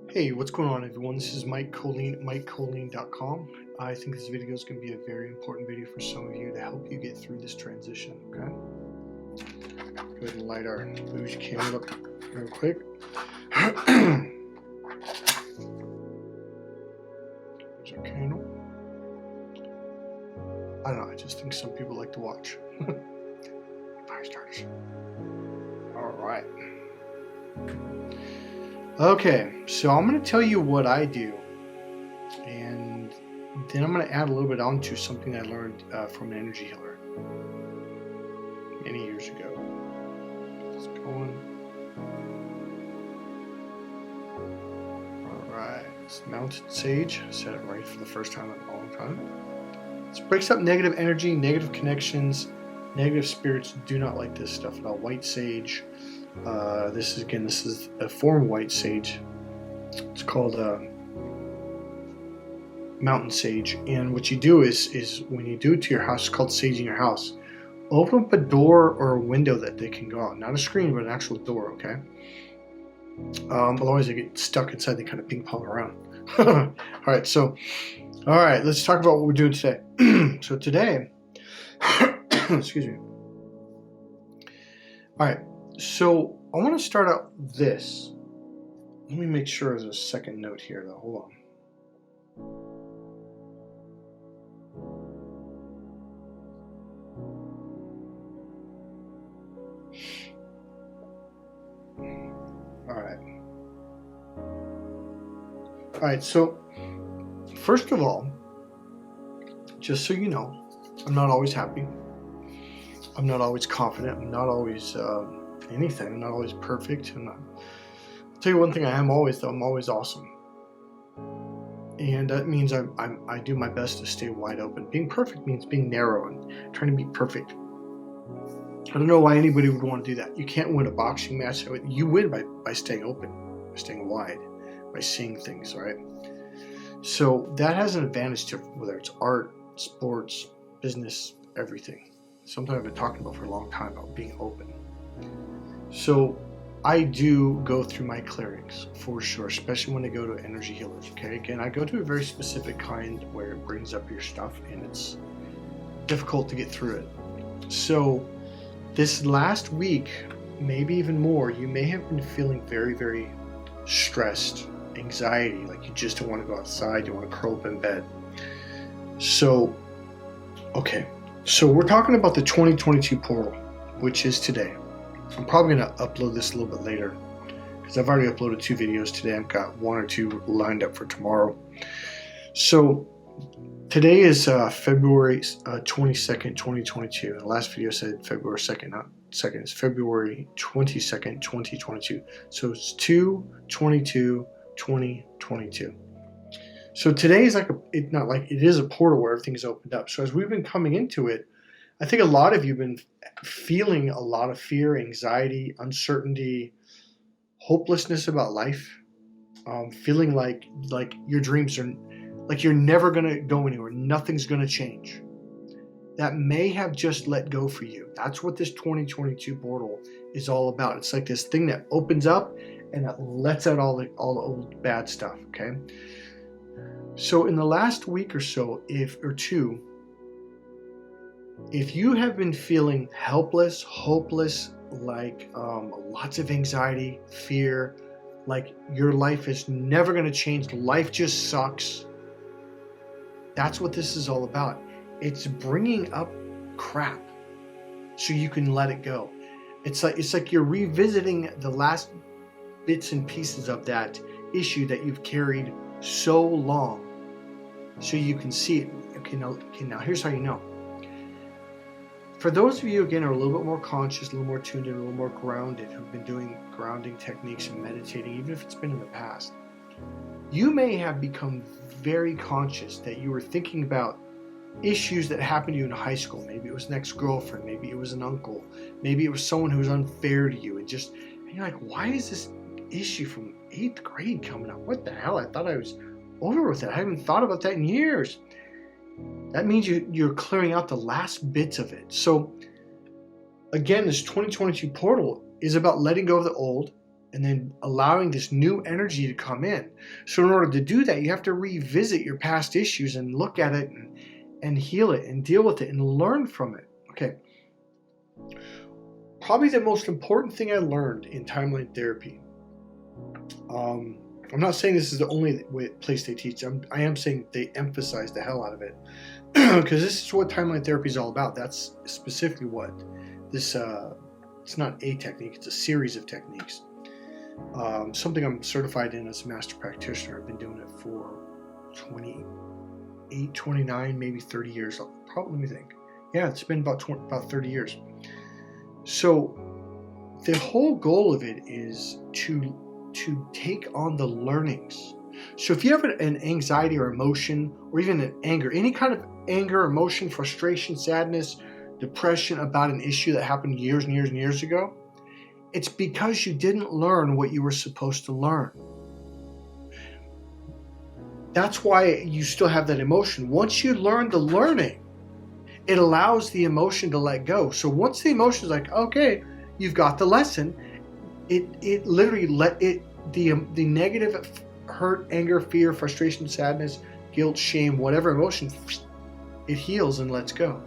Hey, what's going on, everyone? This is Mike Colleen, MikeColleen.com. I think this video is going to be a very important video for some of you to help you get through this transition, okay? Go ahead and light our bougie candle up real quick. There's our candle. I don't know, I just think some people like to watch. Fire starters. All right. Okay, so I'm going to tell you what I do, and then I'm going to add a little bit onto something I learned from an energy healer many years ago. It's going. All right, it's mountain sage. I said it right for the first time in a long time. This breaks up negative energy, negative connections. Negative spirits do not like this stuff at all. White sage. This is a form of white sage. It's called mountain sage. And what you do is when you do it to your house, it's called saging your house. Open up a door or a window that they can go out. Not a screen, but an actual door, okay? Otherwise they get stuck inside, they kind of ping pong around. All right, let's talk about what we're doing today. So today, excuse me. All right. So I want to start out this. Let me make sure there's a second note here though. Hold on. All right, so first of all, just so you know, I'm not always happy. I'm not always confident. I'm not always anything. I'm not always perfect. I'll tell you one thing I am always, though. I'm always awesome. And that means I do my best to stay wide open. Being perfect means being narrow and trying to be perfect. I don't know why anybody would want to do that. You can't win a boxing match. You win by staying open, by staying wide, by seeing things, right? So that has an advantage to whether it's art, sports, business, everything. Something I've been talking about for a long time about being open. So I do go through my clearings for sure, especially when I go to energy healers. Okay, again, I go to a very specific kind where it brings up your stuff and it's difficult to get through it. So this last week, maybe even more, you may have been feeling very, very stressed, anxiety, like you just don't want to go outside, you want to curl up in bed. So, okay. So we're talking about the 2022 portal, which is today. I'm probably going to upload this a little bit later because I've already uploaded 2 videos today. I've got 1 or 2 lined up for tomorrow. So today is February 22nd, 2022. The last video said February 2nd, not 2nd. It's February 22nd, 2022. So it's 2/22/2022. So today is it is a portal where everything's opened up. So as we've been coming into it, I think a lot of you have been feeling a lot of fear, anxiety, uncertainty, hopelessness about life, feeling like your dreams are like you're never going to go anywhere. Nothing's going to change. That may have just let go for you. That's what this 2022 portal is all about. It's like this thing that opens up and it lets out all the old bad stuff, okay? So in the last week or so, if you have been feeling helpless, hopeless, like lots of anxiety, fear, like your life is never going to change, life just sucks, that's what this is all about. It's bringing up crap so you can let it go. It's like you're revisiting the last bits and pieces of that issue that you've carried so long so you can see it. Okay, now here's how you know. For those of you, again, who are a little bit more conscious, a little more tuned in, a little more grounded, who've been doing grounding techniques and meditating, even if it's been in the past, you may have become very conscious that you were thinking about issues that happened to you in high school. Maybe it was an ex-girlfriend, maybe it was an uncle, maybe it was someone who was unfair to you, and you're like, why is this issue from 8th grade coming up? What the hell? I thought I was over with it. I haven't thought about that in years. That means you're clearing out the last bits of it. So again, this 2022 portal is about letting go of the old and then allowing this new energy to come in. So in order to do that, you have to revisit your past issues and look at it and heal it and deal with it and learn from it. Okay. Probably the most important thing I learned in timeline therapy. I'm not saying this is the only place they teach. I am saying they emphasize the hell out of it, because this is what timeline therapy is all about. That's specifically what this. It's not a technique; it's a series of techniques. Something I'm certified in as a master practitioner. I've been doing it for 28, 29, maybe 30 years. Probably, let me think. Yeah, it's been about 30 years. So the whole goal of it is to take on the learnings. So if you have an anxiety or emotion, or even an anger, any kind of anger, emotion, frustration, sadness, depression about an issue that happened years and years and years ago, it's because you didn't learn what you were supposed to learn. That's why you still have that emotion. Once you learn the learning, it allows the emotion to let go. So once the emotion is like, okay, you've got the lesson, it literally the negative hurt, anger, fear, frustration, sadness, guilt, shame, whatever emotion, it heals and lets go.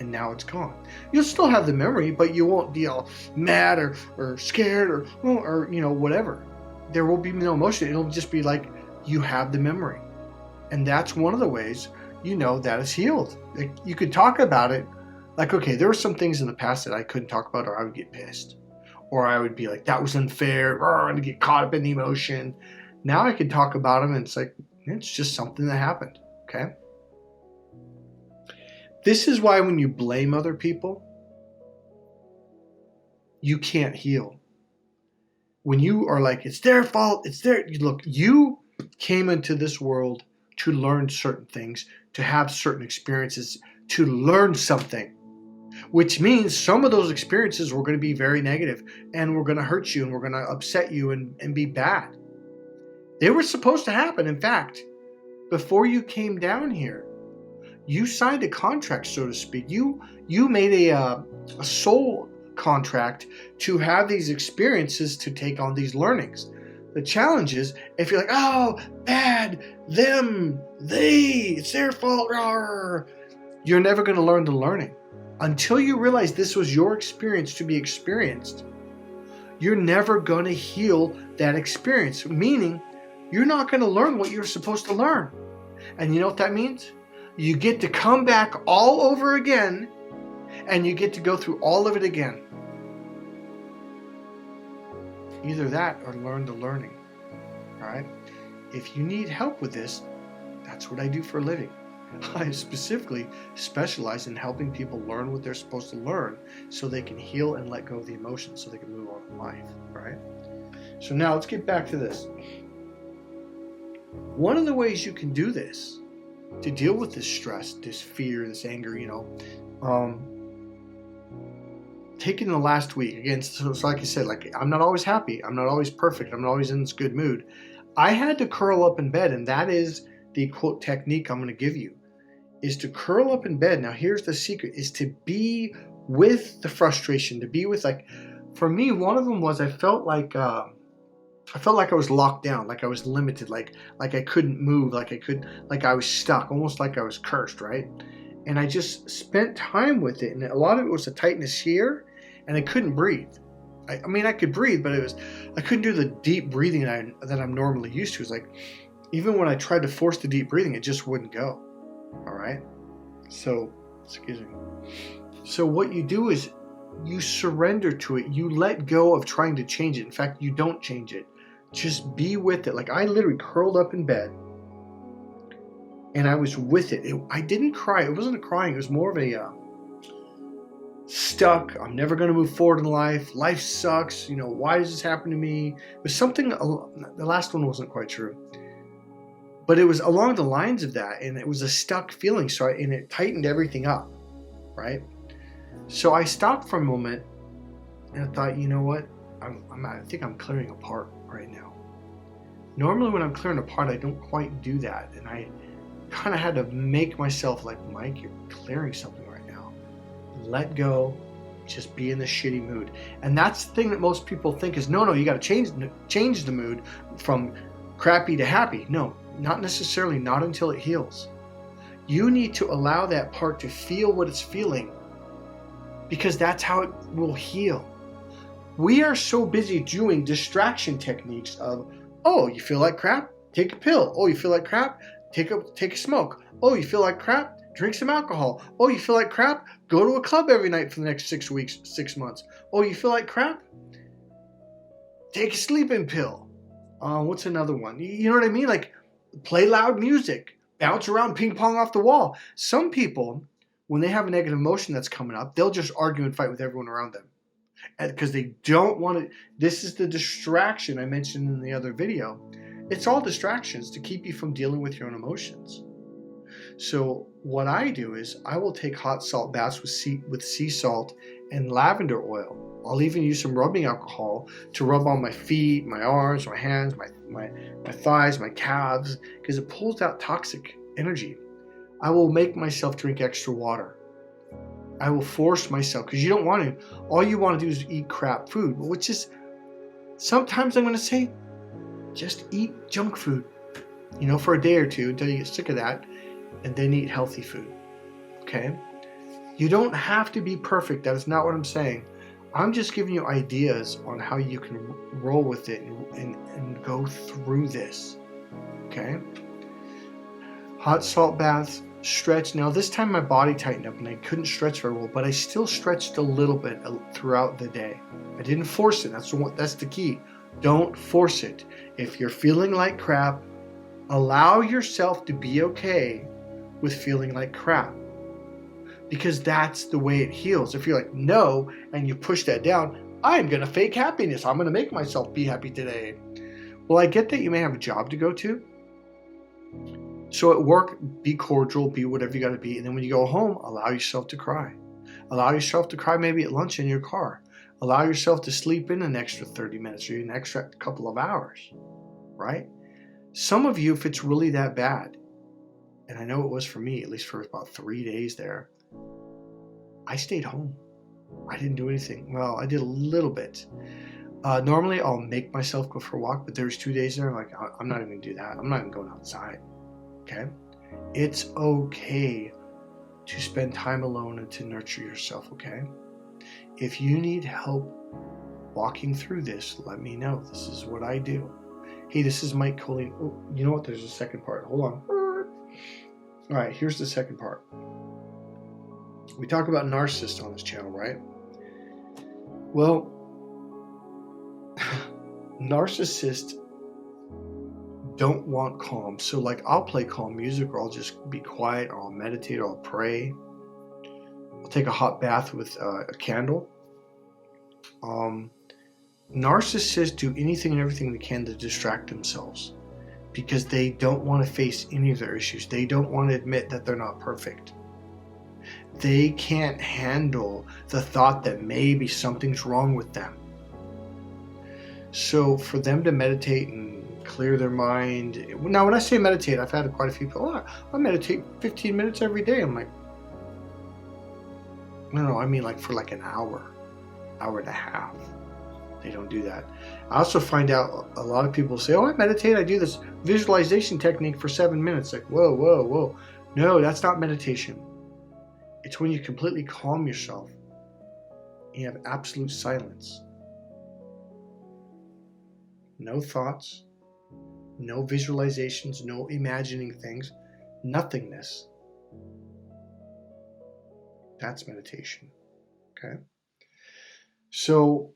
And now it's gone. You'll still have the memory, but you won't be all mad or scared or whatever. There will be no emotion. It'll just be like you have the memory. And that's one of the ways that is healed. Like, you could talk about it like, okay, there were some things in the past that I couldn't talk about, or I would get pissed. Or I would be like, that was unfair, and get caught up in the emotion. Now I can talk about them, and it's like, it's just something that happened, okay? This is why when you blame other people, you can't heal. When you are like, it's their fault, look, you came into this world to learn certain things, to have certain experiences, to learn something. Which means some of those experiences were going to be very negative, and were going to hurt you, and were going to upset you and be bad. They were supposed to happen. In fact, before you came down here, you signed a contract, so to speak. You made a soul contract to have these experiences, to take on these learnings. The challenge is, if you're like, oh, bad, them, they, it's their fault, you're never going to learn the learning. Until you realize this was your experience to be experienced, you're never going to heal that experience. Meaning, you're not going to learn what you're supposed to learn. And you know what that means? You get to come back all over again, and you get to go through all of it again. Either that or learn the learning. All right? If you need help with this, that's what I do for a living. I specifically specialize in helping people learn what they're supposed to learn, so they can heal and let go of the emotions, so they can move on in life. All right? So now let's get back to this. One of the ways you can do this, to deal with this stress, this fear, this anger, taking the last week, again, so like I said, like, I'm not always happy, I'm not always perfect, I'm not always in this good mood. I had to curl up in bed, and that is the quote technique I'm going to give you, is to curl up in bed. Now here's the secret, is to be with the frustration, to be with, like, for me, one of them was I felt like I was locked down, like I was limited, like I couldn't move, like I was stuck, almost like I was cursed, right? And I just spent time with it, and a lot of it was a tightness here, and I couldn't breathe. I mean, I could breathe, but I couldn't do the deep breathing that I'm normally used to. It's like, even when I tried to force the deep breathing, it just wouldn't go. All right? So, excuse me. So what you do is you surrender to it. You let go of trying to change it. In fact, you don't change it. Just be with it. Like, I literally curled up in bed, and I was with it. I didn't cry. It wasn't a crying. It was more of a stuck. I'm never going to move forward in life. Life sucks. Why does this happen to me? It was something, the last one wasn't quite true. But it was along the lines of that, and it was a stuck feeling. And it tightened everything up, right? So I stopped for a moment, and I thought, you know what? I think I'm clearing apart right now. Normally when I'm clearing apart, I don't quite do that. And I kind of had to make myself like, Mike, you're clearing something right now. Let go, just be in the shitty mood. And that's the thing that most people think is, no, you got to change the mood from crappy to happy. No, not necessarily, not until it heals. You need to allow that part to feel what it's feeling, because that's how it will heal. We are so busy doing distraction techniques of, oh, you feel like crap? Take a pill. Oh, you feel like crap? Take a smoke. Oh, you feel like crap? Drink some alcohol. Oh, you feel like crap? Go to a club every night for the next 6 weeks, 6 months. Oh, you feel like crap? Take a sleeping pill. What's another one? You know what I mean? Like, play loud music. Bounce around, ping pong off the wall. Some people, when they have a negative emotion that's coming up, they'll just argue and fight with everyone around them. Because they don't want to. This is the distraction I mentioned in the other video. It's all distractions to keep you from dealing with your own emotions. So what I do is I will take hot salt baths with sea salt and lavender oil. I'll even use some rubbing alcohol to rub on my feet, my arms, my hands, my thighs, my calves, because it pulls out toxic energy. I will make myself drink extra water. I will force myself, because you don't want to. All you want to do is eat crap food, which is, sometimes I'm going to say, just eat junk food, for a day or two until you get sick of that, and then eat healthy food, okay? You don't have to be perfect. That is not what I'm saying. I'm just giving you ideas on how you can roll with it and go through this, okay? Hot salt baths, stretch. Now this time my body tightened up and I couldn't stretch very well, but I still stretched a little bit throughout the day. I didn't force it. That's the key. Don't force it. If you're feeling like crap, allow yourself to be okay with feeling like crap, because that's the way it heals. If you're like, no, and you push that down, I'm going to fake happiness. I'm going to make myself be happy today. Well, I get that you may have a job to go to. So at work, be cordial, be whatever you got to be. And then when you go home, allow yourself to cry. Allow yourself to cry maybe at lunch in your car. Allow yourself to sleep in an extra 30 minutes or an extra couple of hours, right? Some of you, if it's really that bad, and I know it was for me, at least for about 3 days there, I stayed home. I didn't do anything. Well, I did a little bit. Normally, I'll make myself go for a walk, but there's 2 days there, I'm like, I'm not even going to do that. I'm not even going outside. Okay? It's okay to spend time alone and to nurture yourself, okay? If you need help walking through this, let me know. This is what I do. Hey, this is Mike Colleen. Oh, you know what? There's a second part. Hold on. All right, here's the second part. We talk about narcissists on this channel, right? Well, narcissists don't want calm. So like, I'll play calm music, or I'll just be quiet, or I'll meditate, or I'll pray. I'll take a hot bath with a candle. Narcissists do anything and everything they can to distract themselves, because they don't want to face any of their issues. They don't want to admit that they're not perfect. They can't handle the thought that maybe something's wrong with them. So for them to meditate and clear their mind. Now, when I say meditate, I've had quite a few people, I meditate 15 minutes every day. I'm like, no, I mean like for like an hour and a half. They don't do that. I also find out a lot of people say, I meditate, I do this visualization technique for 7 minutes. Like, whoa. No, that's not meditation. It's when you completely calm yourself and you have absolute silence. No thoughts, no visualizations, no imagining things, nothingness. That's meditation. Okay? So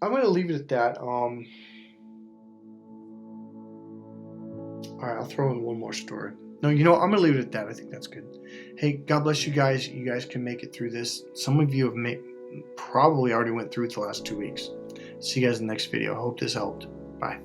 I'm going to leave it at that. All right, I'll throw in one more story. No, I'm going to leave it at that. I think that's good. Hey, God bless you guys. You guys can make it through this. Some of you have probably already went through it the last 2 weeks. See you guys in the next video. I hope this helped. Bye.